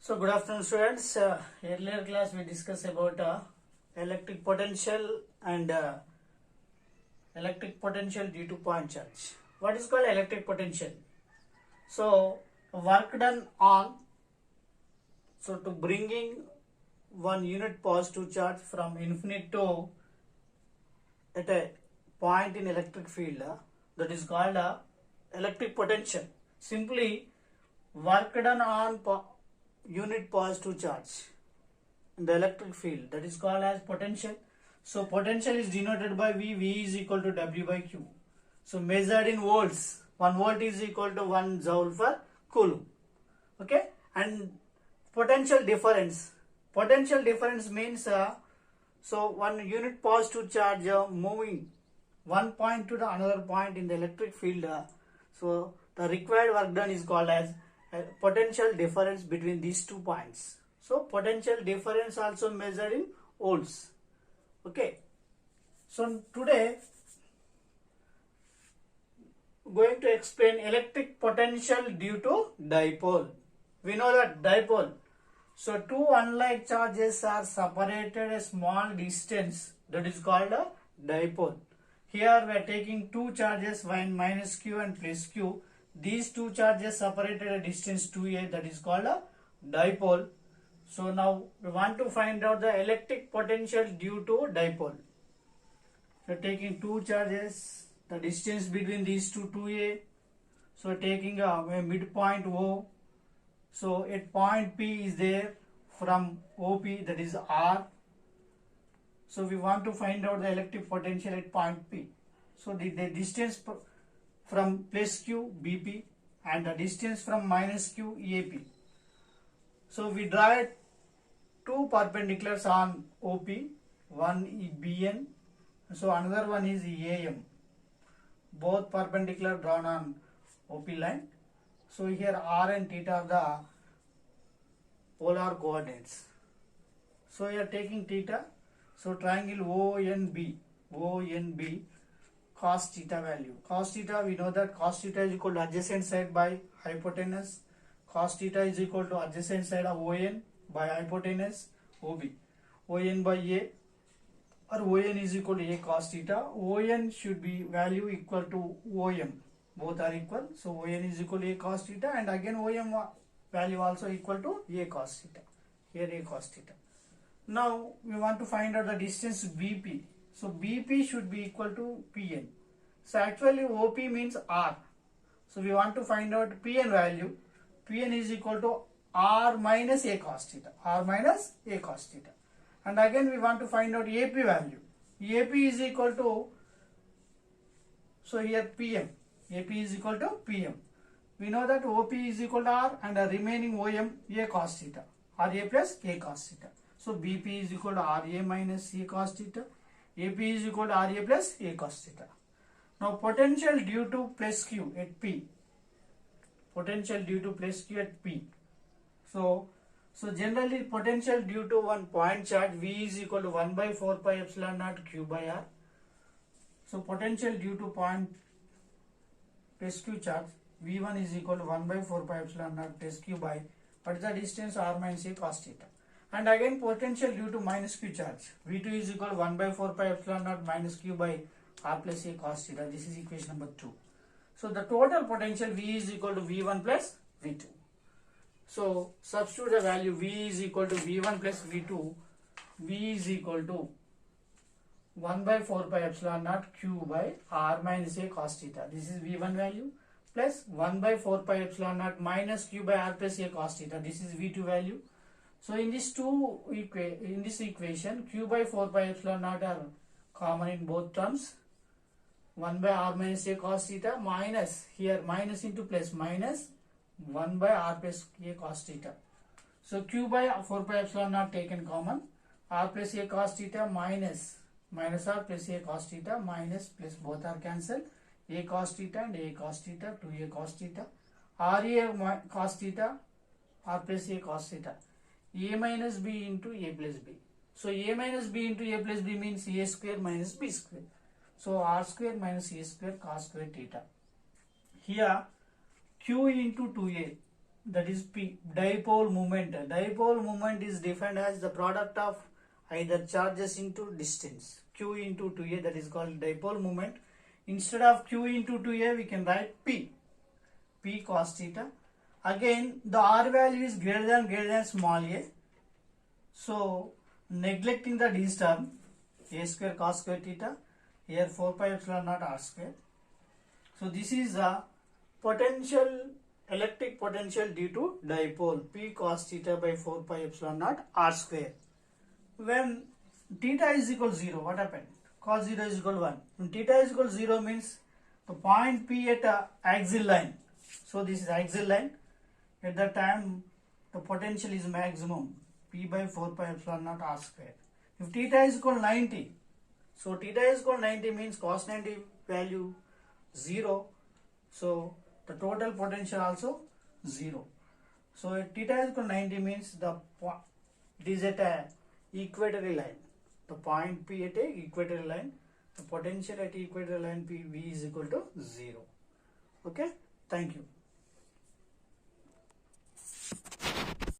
So good afternoon students. Earlier class we discussed about electric potential and electric potential due to point charge. What is called electric potential? So work done on, so to bringing one unit positive charge from infinite to at a point in electric field, that is called electric potential. Simply work done on unit positive charge in the electric field, that is called as potential. So potential is denoted by V is equal to W by Q. So measured in volts, 1 volt is equal to 1 joule per coulomb. Okay, and potential difference means so one unit positive charge moving one point to the another point in the electric field, so the required work done is called as potential difference between these 2 points. So potential difference also measured in volts. Okay, so today going to explain electric potential due to dipole. We know that dipole, so two unlike charges are separated a small distance, that is called a dipole. Here we are taking two charges, one minus q and plus q. These two charges separated a distance 2a, that is called a dipole. So now we want to find out the electric potential due to dipole. So taking two charges, the distance between these two 2a. So taking a midpoint O. So at point P is there from OP, that is R. So we want to find out the electric potential at point P. So the distance from plus Q BP and the distance from minus Q AP. So we draw two perpendiculars on OP, one is BN, so another one is AM. Both perpendicular drawn on OP line. So here R and theta are the polar coordinates. So we are taking theta. So triangle ONB, cos theta value. Cos theta, we know that cos theta is equal to adjacent side by hypotenuse. Cos theta is equal to adjacent side of ON by hypotenuse OB. ON by A, or ON is equal to A cos theta. ON should be value equal to OM. Both are equal. So ON is equal to A cos theta, and again OM value also equal to A cos theta. Here A cos theta. Now we want to find out the distance BP. So BP should be equal to PN. So actually OP means R. So we want to find out PN value. PN is equal to R minus A cos theta. R minus A cos theta. And again we want to find out AP value. AP is equal to, so here PM. AP is equal to PM. We know that OP is equal to R and the remaining OM A cos theta. RA plus A cos theta. So BP is equal to RA minus A cos theta. AP is equal to RA plus A cos theta. Now potential due to plus Q at P. Potential due to plus Q at P. So generally potential due to one point charge V is equal to 1 by 4 pi epsilon naught Q by R. So potential due to point plus Q charge V1 is equal to 1 by 4 pi epsilon naught plus Q by, what is the distance, R minus A cos theta. And again potential due to minus Q charge V2 is equal to 1 by 4 pi epsilon naught minus Q by R plus A cos theta. This is equation number 2. So the total potential V is equal to V1 plus V2. So substitute the value V is equal to V1 plus V2. V is equal to 1 by 4 pi epsilon naught Q by R minus A cos theta. This is V1 value, plus 1 by 4 pi epsilon naught minus Q by R plus A cos theta. This is V2 value. So in this equation, Q by 4 pi epsilon naught are common in both terms. 1 by R minus A cos theta minus, here minus into plus, minus 1 by R plus A cos theta. So Q by 4 pi epsilon naught taken common. R plus A cos theta minus R plus A cos theta minus plus, both are cancelled. A cos theta and A cos theta, 2A cos theta. RA cos theta, R plus A cos theta. A minus B into A plus B. So A minus B into A plus B means A square minus B square. So R square minus A square cos square theta. Here Q into 2A that is P. Dipole moment. Dipole moment is defined as the product of either charges into distance. Q into 2a, that is called dipole moment. Instead of Q into 2a, we can write P. P cos theta. Again, the R value is greater than small a. So, neglecting the d term, a square cos square theta, here 4 pi epsilon naught r square. So, this is the potential, electric potential due to dipole, P cos theta by 4 pi epsilon naught r square. When theta is equal to 0, what happened? Cos 0 is equal to 1. When theta is equal to 0 means the point P at a axial line. So, this is axial line. At that time, the potential is maximum, P by 4 pi epsilon naught r square. If theta is equal to 90, so theta is equal to 90 means cos 90 value 0. So, the total potential also 0. So, if theta is equal to 90 means it is at a equatorial line. The point P at a equatorial line, the potential at equatorial line P V is equal to 0. Okay, thank you.